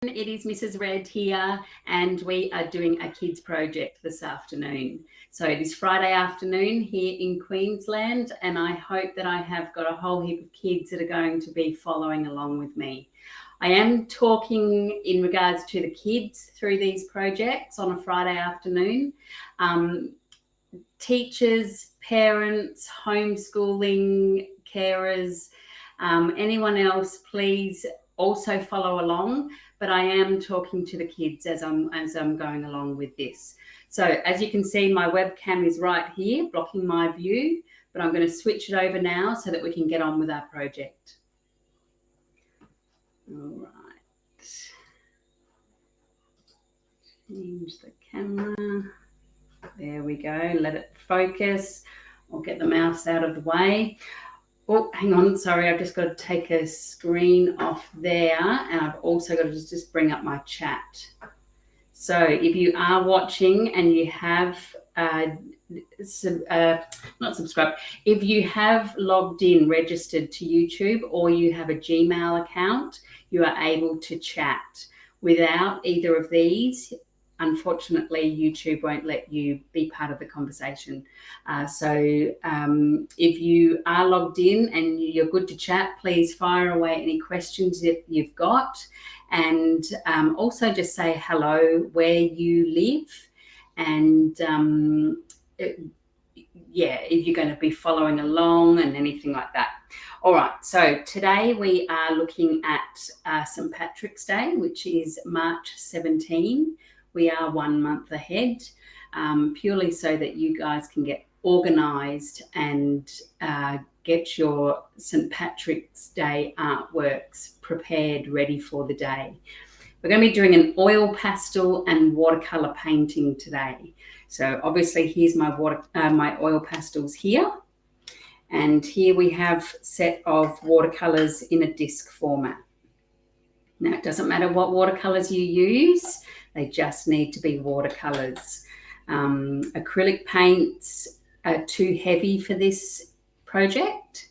It is Mrs. Red here, and we are doing a kids project this afternoon. So it is Friday afternoon here in Queensland, and I hope that I have got a whole heap of kids that are going to be following along with me. I am talking in regards to the kids through these projects on a Friday afternoon. Teachers, parents, homeschooling, carers, anyone else, please also follow along. But I am talking to the kids as I'm going along with this. So as you can see, my webcam is right here, blocking my view, but I'm going to switch it over now so that we can get on with our project. All right. Change the camera. There we go. Let it focus. I'll get the mouse out of the way. Oh, hang on. Sorry, I've just got to take a screen off there, and I've also got to just bring up my chat. So if you are watching and you have not subscribed, if you have logged in, registered to YouTube, or you have a Gmail account, you are able to chat. Without either of these, unfortunately, YouTube won't let you be part of the conversation. So if you are logged in and you're good to chat, please fire away any questions that you've got. And also just say hello, where you live, and if you're going to be following along and anything like that. All right, so today we are looking at St. Patrick's Day, which is March 17. We are 1 month ahead, purely so that you guys can get organised and get your St. Patrick's Day artworks prepared, ready for the day. We're going to be doing an oil pastel and watercolour painting today. So obviously here's my oil pastels here. And here we have a set of watercolours in a disc format. Now, it doesn't matter what watercolours you use, they just need to be watercolours. Acrylic paints are too heavy for this project,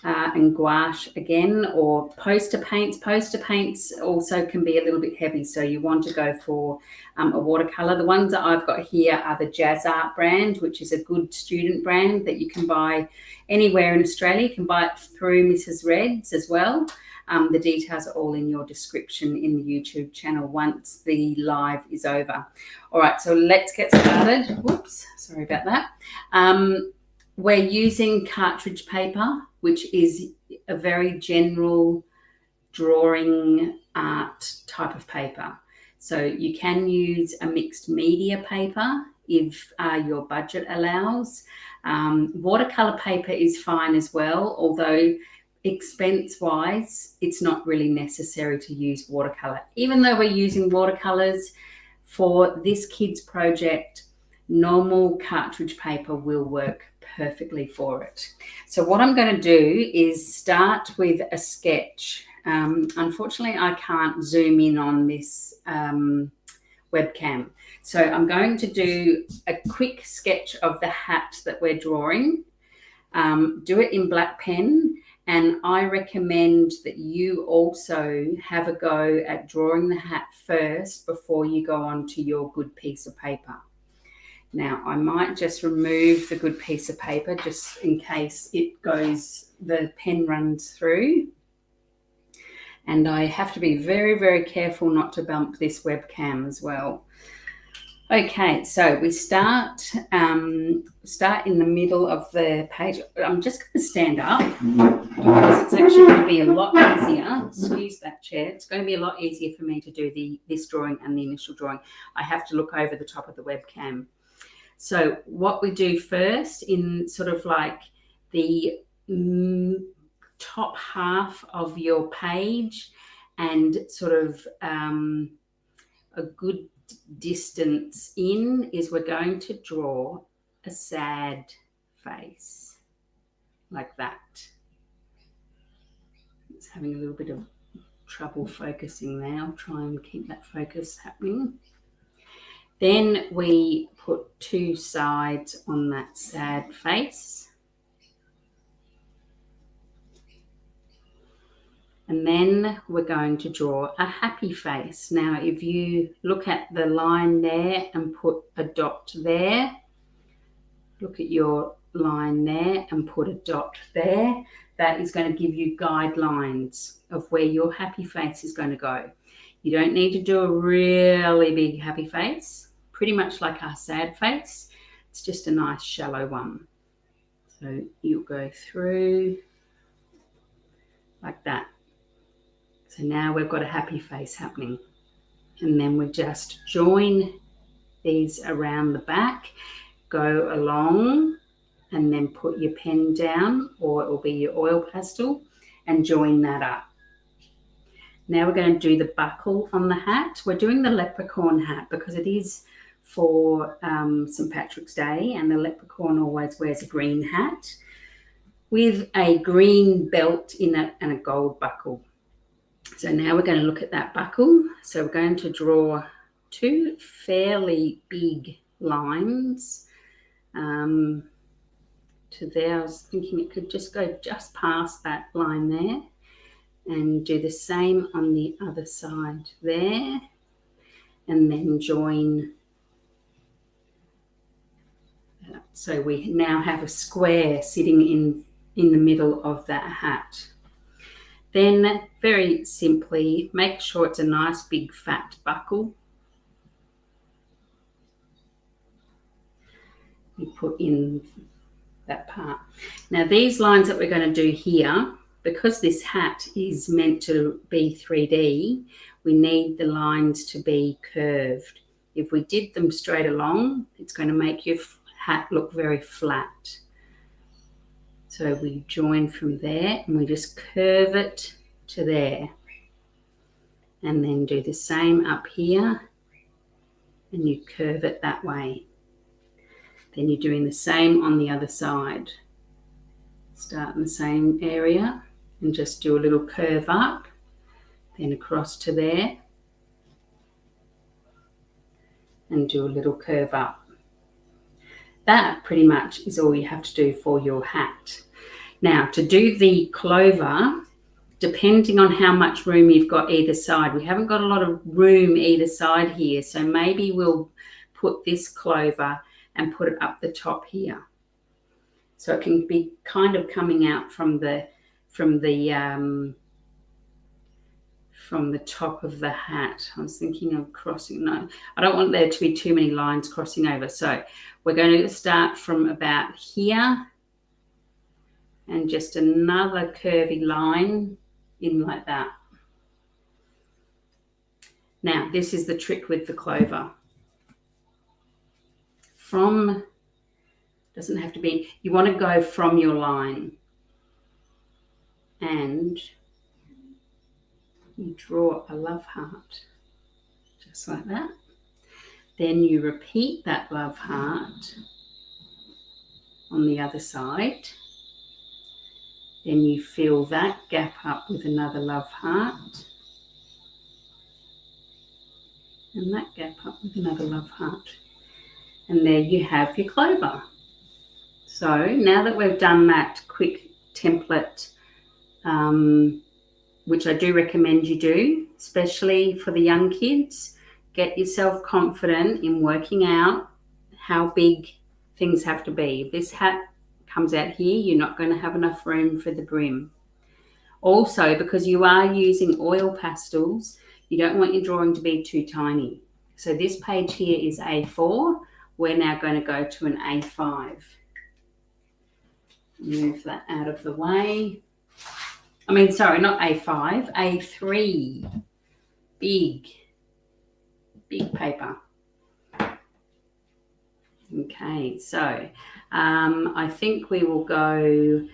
and gouache again, or poster paints. Poster paints also can be a little bit heavy, so you want to go for a watercolour. The ones that I've got here are the Jazz Art brand, which is a good student brand that you can buy anywhere in Australia. You can buy it through Mrs. Red's as well. The details are all in your description in the YouTube channel once the live is over. All right, so let's get started. Whoops, sorry about that. We're using cartridge paper, which is a very general drawing art type of paper. So you can use a mixed media paper if your budget allows. Watercolour paper is fine as well, although expense-wise, it's not really necessary to use watercolour. Even though we're using watercolours for this kids project, normal cartridge paper will work perfectly for it. So what I'm going to do is start with a sketch. Unfortunately, I can't zoom in on this webcam. So I'm going to do a quick sketch of the hat that we're drawing. Do it in black pen. And I recommend that you also have a go at drawing the hat first before you go on to your good piece of paper. Now, I might just remove the good piece of paper just in case the pen runs through. And I have to be very, very careful not to bump this webcam as well. Okay, so we start in the middle of the page. I'm just going to stand up because it's actually going to be a lot easier. Excuse that chair. It's going to be a lot easier for me to do this drawing and the initial drawing. I have to look over the top of the webcam. So what we do first in sort of like the top half of your page and sort of a good distance in is we're going to draw a sad face like that. It's having a little bit of trouble focusing there. I'll try and keep that focus happening. Then we put two sides on that sad face. And then we're going to draw a happy face. Now, if you look at the line there and put a dot there, look at your line there and put a dot there, that is going to give you guidelines of where your happy face is going to go. You don't need to do a really big happy face, pretty much like our sad face. It's just a nice shallow one. So you'll go through like that. So now we've got a happy face happening. And then we just join these around the back, go along, and then put your pen down, or it will be your oil pastel, and join that up. Now we're going to do the buckle on the hat. We're doing the leprechaun hat because it is for St. Patrick's Day, and the leprechaun always wears a green hat with a green belt in it and a gold buckle. So now we're going to look at that buckle. So we're going to draw two fairly big lines to there. I was thinking it could just go just past that line there, and do the same on the other side there, and then join. So we now have a square sitting in the middle of that hat. Then very simply, make sure it's a nice big fat buckle. You put in that part. Now these lines that we're going to do here, because this hat is meant to be 3D, we need the lines to be curved. If we did them straight along, it's going to make your hat look very flat. So we join from there and we just curve it to there, and then do the same up here, and you curve it that way. Then you're doing the same on the other side. Start in the same area and just do a little curve up, then across to there, and do a little curve up. That pretty much is all you have to do for your hat. Now, to do the clover, depending on how much room you've got either side, we haven't got a lot of room either side here, so maybe we'll put this clover and put it up the top here, so it can be kind of coming out from the top of the hat. I was thinking of crossing. No, I don't want there to be too many lines crossing over, so we're going to start from about here and just another curvy line in like that. Now this is the trick with the clover. Doesn't have to be, you want to go from your line, and you draw a love heart just like that. Then you repeat that love heart on the other side. Then you fill that gap up with another love heart, and that gap up with another love heart. And there you have your clover. So now that we've done that quick template, which I do recommend you do, especially for the young kids, get yourself confident in working out how big things have to be. If this hat comes out here, you're not going to have enough room for the brim. Also, because you are using oil pastels, you don't want your drawing to be too tiny. So this page here is A4. We're now going to go to an A5. Move that out of the way. I mean, sorry, not A5, A3. Big paper. Okay, so I think we will go,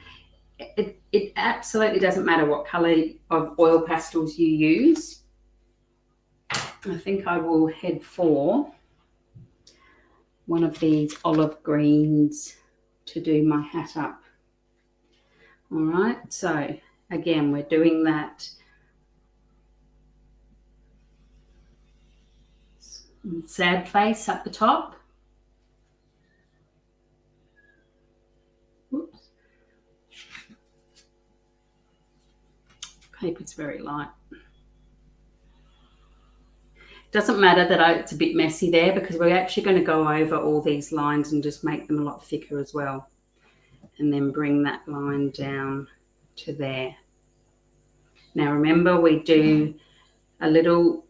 it absolutely doesn't matter what colour of oil pastels you use. I think I will head for one of these olive greens to do my hat up. All right, so again, we're doing that sad face up the top. Oops. paper's very light. Doesn't matter that it's a bit messy there, because we're actually going to go over all these lines and just make them a lot thicker as well. And then bring that line down to there. Now remember, we do a little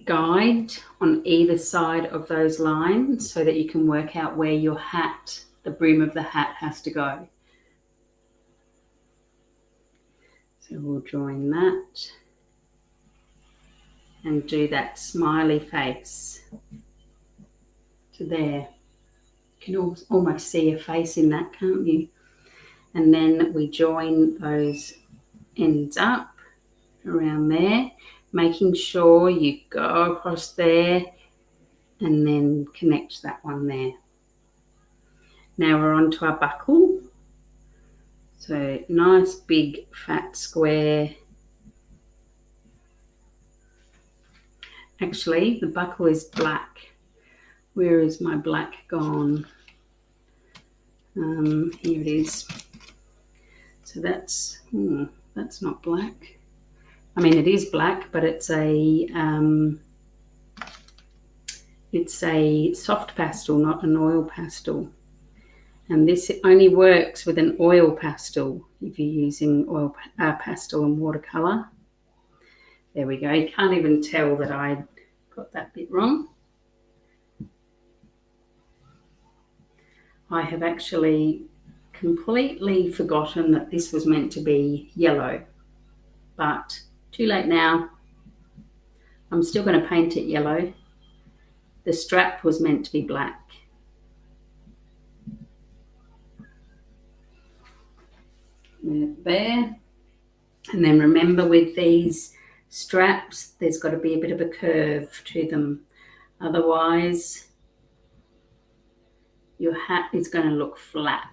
guide on either side of those lines so that you can work out where your hat, the brim of the hat, has to go. So we'll join that and do that smiley face to there. You can almost see a face in that, can't you? And then we join those ends up around there, making sure you go across there and then connect that one there. Now we're on to our buckle. So nice big fat square. Actually, the buckle is black. Where is my black gone? Here it is. So that's not black. I mean, it is black, but it's a soft pastel, not an oil pastel. And this only works with an oil pastel if you're using oil pastel and watercolour. There we go. You can't even tell that I got that bit wrong. I have actually completely forgotten that this was meant to be yellow, but too late now. I'm still going to paint it yellow. The strap was meant to be black. There. And then remember, with these straps, there's got to be a bit of a curve to them. Otherwise, your hat is going to look flat.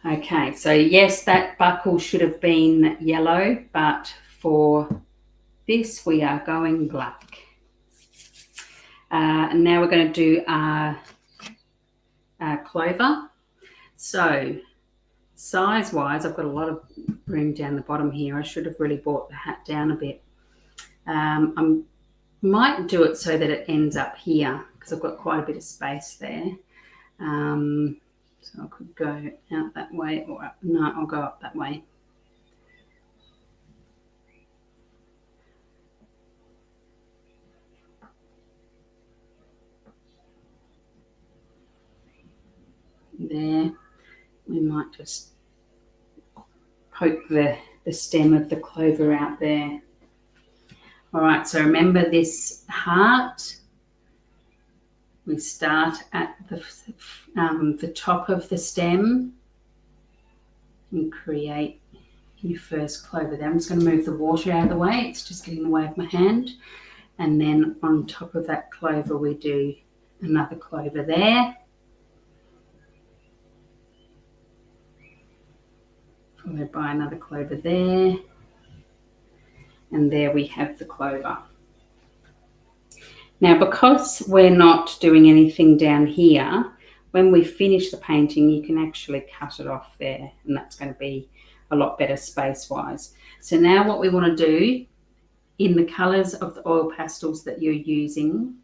Okay, so yes, that buckle should have been yellow, but for this we are going black. And now we're going to do our Clover. So size-wise, I've got a lot of room down the bottom here. I should have really brought the hat down a bit. I might do it so that it ends up here, because I've got quite a bit of space there. So I could go out that way, or up. No, I'll go up that way. There, we might just poke the stem of the clover out there. All right, so remember this heart. We start at the top of the stem and create your first clover there. I'm just going to move the water out of the way. It's just getting in the way of my hand. And then on top of that clover, we do another clover there. Followed by another clover there. And there we have the clover. Now, because we're not doing anything down here, when we finish the painting, you can actually cut it off there, and that's going to be a lot better space-wise. So now what we want to do, in the colours of the oil pastels that you're using,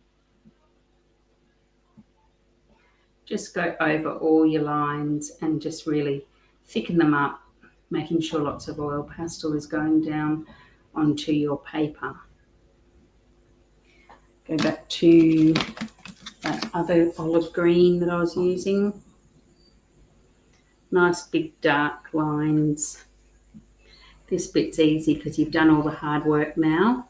just go over all your lines and just really thicken them up, making sure lots of oil pastel is going down onto your paper. Go back to that other olive green that I was using. Nice big dark lines. This bit's easy because you've done all the hard work now.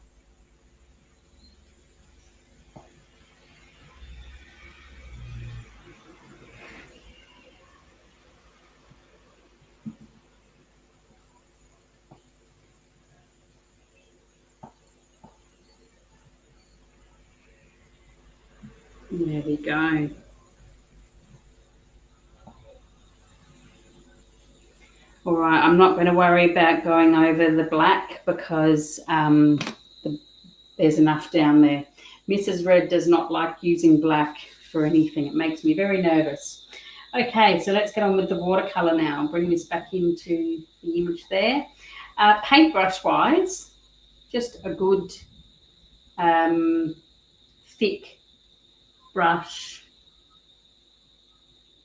There we go. All right, I'm not going to worry about going over the black because there's enough down there. Mrs. Red does not like using black for anything. It makes me very nervous. Okay, so let's get on with the watercolour now. I'll bring this back into the image there. Paintbrush wise, just a good thick brush.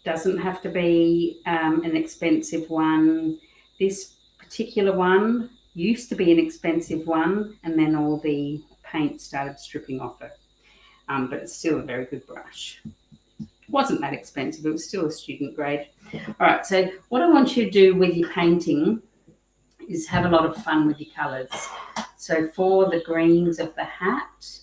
Doesn't have to be an expensive one. This particular one used to be an expensive one, and then all the paint started stripping off it. But it's still a very good brush. Wasn't that expensive, it was still a student grade. All right, so what I want you to do with your painting is have a lot of fun with your colours. So for the greens of the hat,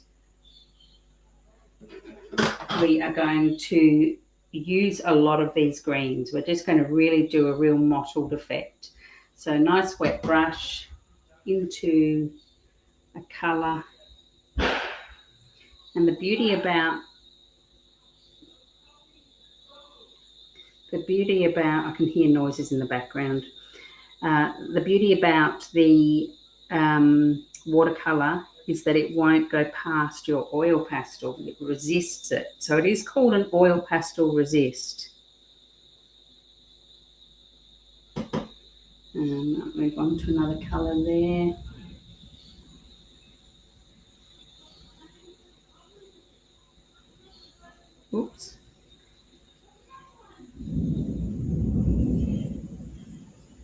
we are going to use a lot of these greens. We're just going to really do a real mottled effect. So nice wet brush into a colour. And the beauty about I can hear noises in the background. The beauty about the watercolour is that it won't go past your oil pastel. It resists it. So it is called an oil pastel resist. And I'll move on to another colour there. Oops.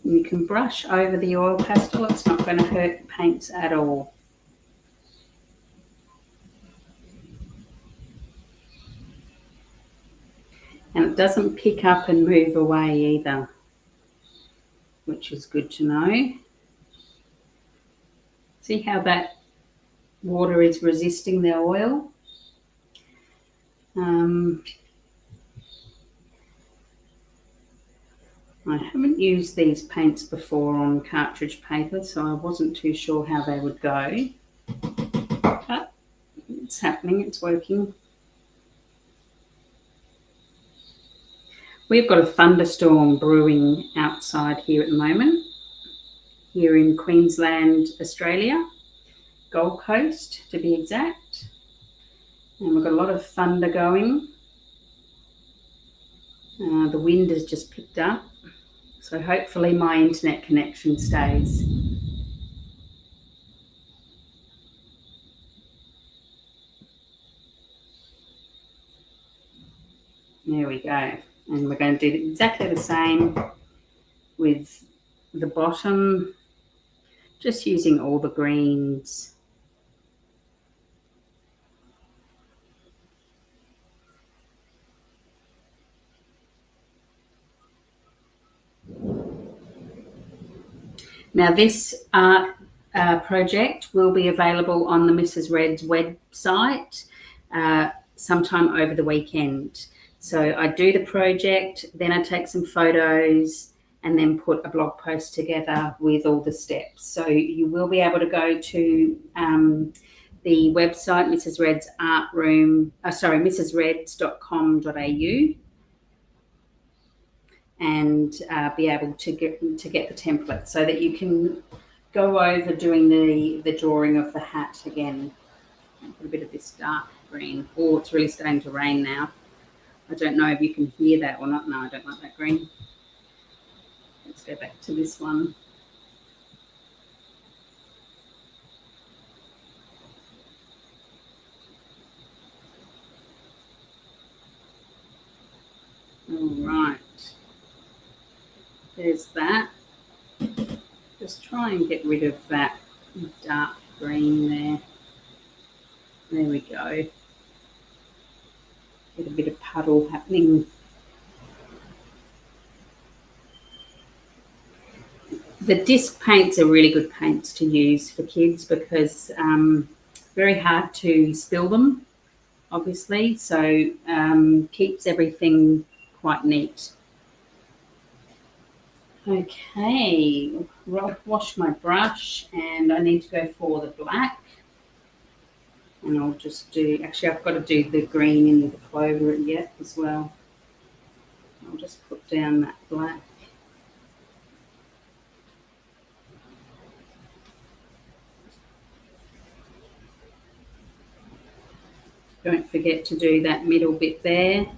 You can brush over the oil pastel. It's not going to hurt paints at all. And it doesn't pick up and move away either, which is good to know. See how that water is resisting the oil? I haven't used these paints before on cartridge paper, so I wasn't too sure how they would go. But it's happening, it's working. We've got a thunderstorm brewing outside here at the moment, here in Queensland, Australia, Gold Coast to be exact. And we've got a lot of thunder going. The wind has just picked up. So hopefully my internet connection stays. There we go. And we're going to do exactly the same with the bottom, just using all the greens. Now this art project will be available on the Mrs. Red's website sometime over the weekend. So I do the project, then I take some photos and then put a blog post together with all the steps. So you will be able to go to the website, Mrs. Red's art room, mrsreds.com.au, and be able to get the template so that you can go over doing the drawing of the hat again. Put a bit of this dark green. Oh, it's really starting to rain now. I don't know if you can hear that or not. No, I don't like that green. Let's go back to this one. All right. There's that. Just try and get rid of that dark green there. There we go. Get a bit of puddle happening. The disc paints are really good paints to use for kids because very hard to spill them, obviously, so keeps everything quite neat. Okay, wash my brush and I need to go for the black. And I'll just do, actually I've got to do the green in the Clover yet as well. I'll just put down that black. Don't forget to do that middle bit there.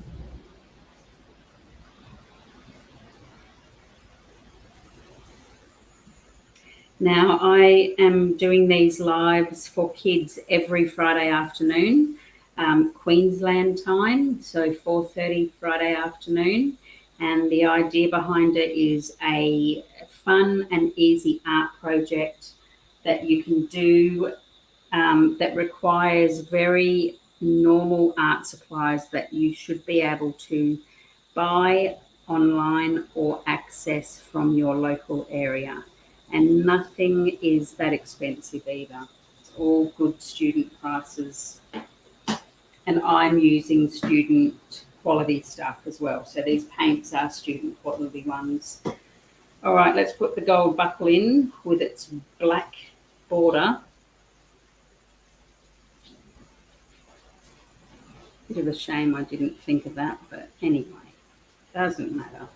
Now, I am doing these lives for kids every Friday afternoon, Queensland time, so 4:30 Friday afternoon. And the idea behind it is a fun and easy art project that you can do that requires very normal art supplies that you should be able to buy online or access from your local area. And nothing is that expensive either. It's all good student prices. And I'm using student quality stuff as well. So these paints are student quality ones. All right, let's put the gold buckle in with its black border. Bit of a shame I didn't think of that, but anyway, doesn't matter.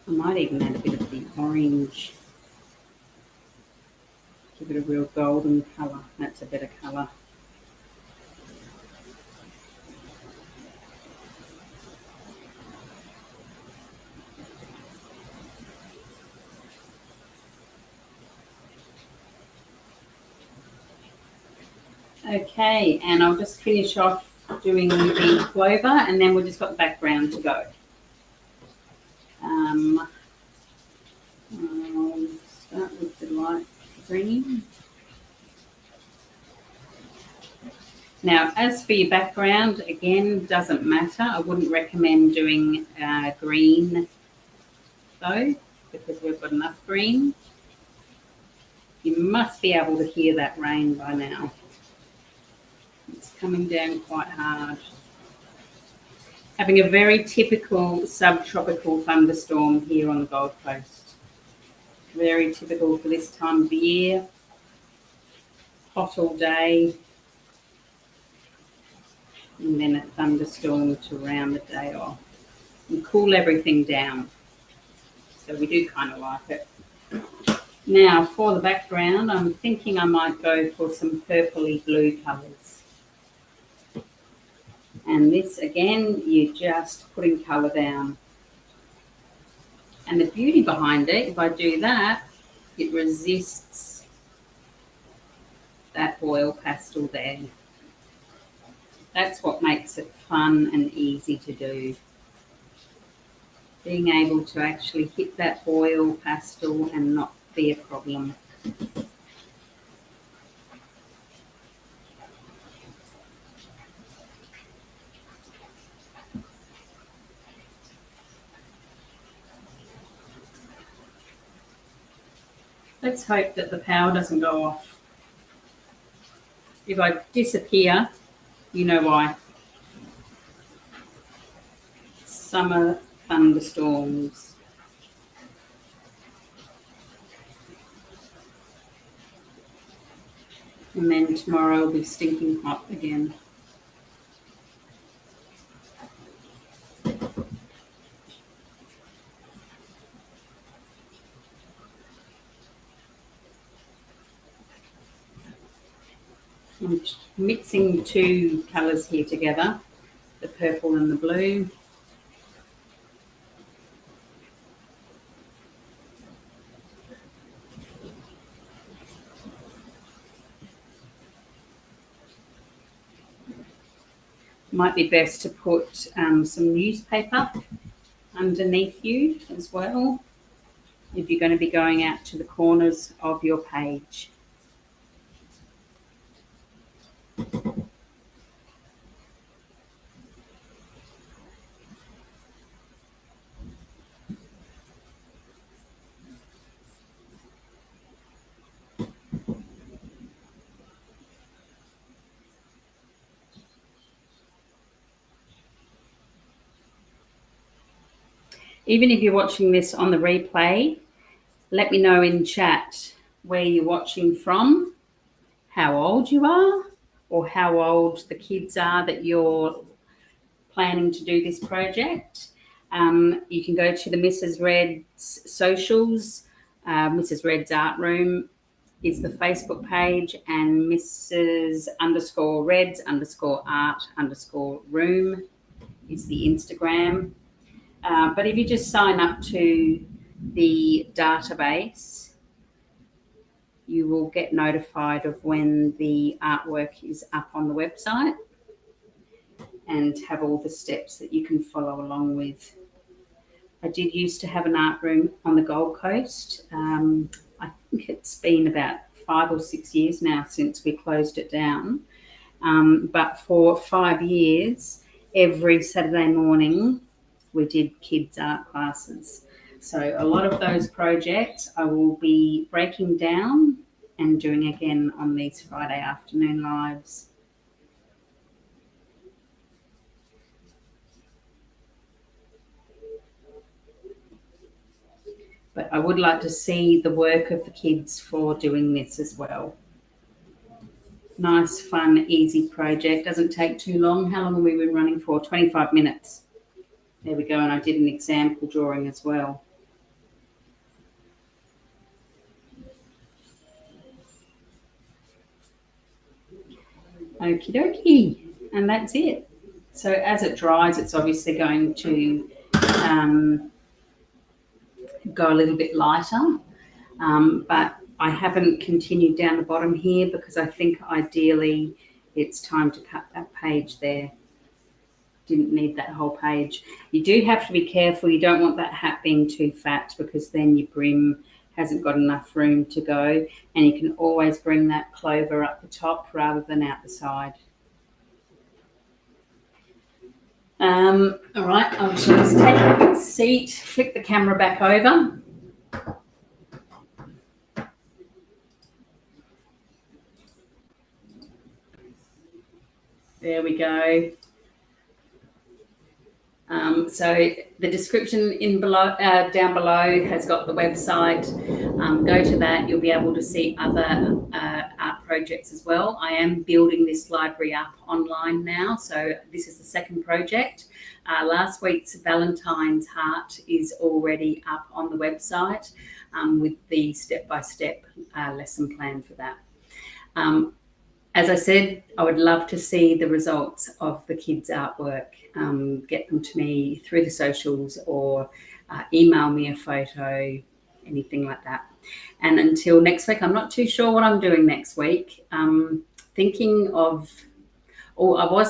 I might even add a bit of the orange, give it a real golden colour. That's a better colour. Okay, and I'll just finish off doing the Clover, and then we've just got the background to go. I'll start with the light green. Now, as for your background, again, doesn't matter. I wouldn't recommend doing green though, because we've got enough green. You must be able to hear that rain by now. It's coming down quite hard. Having a very typical subtropical thunderstorm here on the Gold Coast. Very typical for this time of the year. Hot all day. And then a thunderstorm to round the day off. And cool everything down. So we do kind of like it. Now for the background, I'm thinking I might go for some purpley blue colours. And this again, you're just putting colour down. And the beauty behind it, if I do that, it resists that oil pastel there. That's what makes it fun and easy to do. Being able to actually hit that oil pastel and not be a problem. Let's hope that the power doesn't go off. If I disappear, you know why. Summer thunderstorms. And then tomorrow will be stinking hot again. I'm mixing two colours here together, the purple and the blue. Might be best to put some newspaper underneath you as well, if you're going to be going out to the corners of your page. Even if you're watching this on the replay, let me know in chat where you're watching from, how old you are, or how old the kids are that you're planning to do this project. You can go to the Mrs. Red's socials. Mrs. Red's Art Room is the Facebook page, and Mrs.Reds_Art_room is the Instagram. But if you just sign up to the database, you will get notified of when the artwork is up on the website and have all the steps that you can follow along with. I did used to have an art room on the Gold Coast. I think it's been about 5 or 6 years now since we closed it down. But for 5 years, every Saturday morning, we did kids' art classes. So a lot of those projects I will be breaking down and doing again on these Friday afternoon lives. But I would like to see the work of the kids for doing this as well. Nice, fun, easy project. Doesn't take too long. How long have we been running for? 25 minutes. There we go. And I did an example drawing as well. Okie dokie. And that's it. So as it dries, it's obviously going to go a little bit lighter. But I haven't continued down the bottom here because I think ideally it's time to cut that page there. Didn't need that whole page. You do have to be careful. You don't want that hat being too fat because then your brim hasn't got enough room to go. And you can always bring that clover up the top rather than out the side. All right, I'll just take a quick seat, flick the camera back over. There we go. So the description down below has got the website. Go to that. You'll be able to see other art projects as well. I am building this library up online now. So this is the second project. Last week's Valentine's Heart is already up on the website with the step-by-step lesson plan for that. As I said, I would love to see the results of the kids' artwork. Get them to me through the socials or email me a photo, anything like that. And until next week, I'm not too sure what I'm doing next week. I was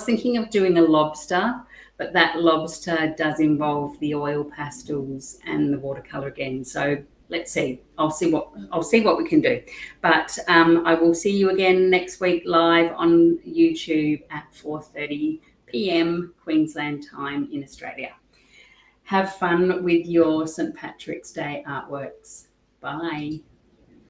thinking of doing a lobster, but that lobster does involve the oil pastels and the watercolour again. So let's see. I'll see what we can do. But I will see you again next week live on YouTube at 4:30 p.m. Queensland time in Australia. Have fun with your St. Patrick's Day artworks. Bye.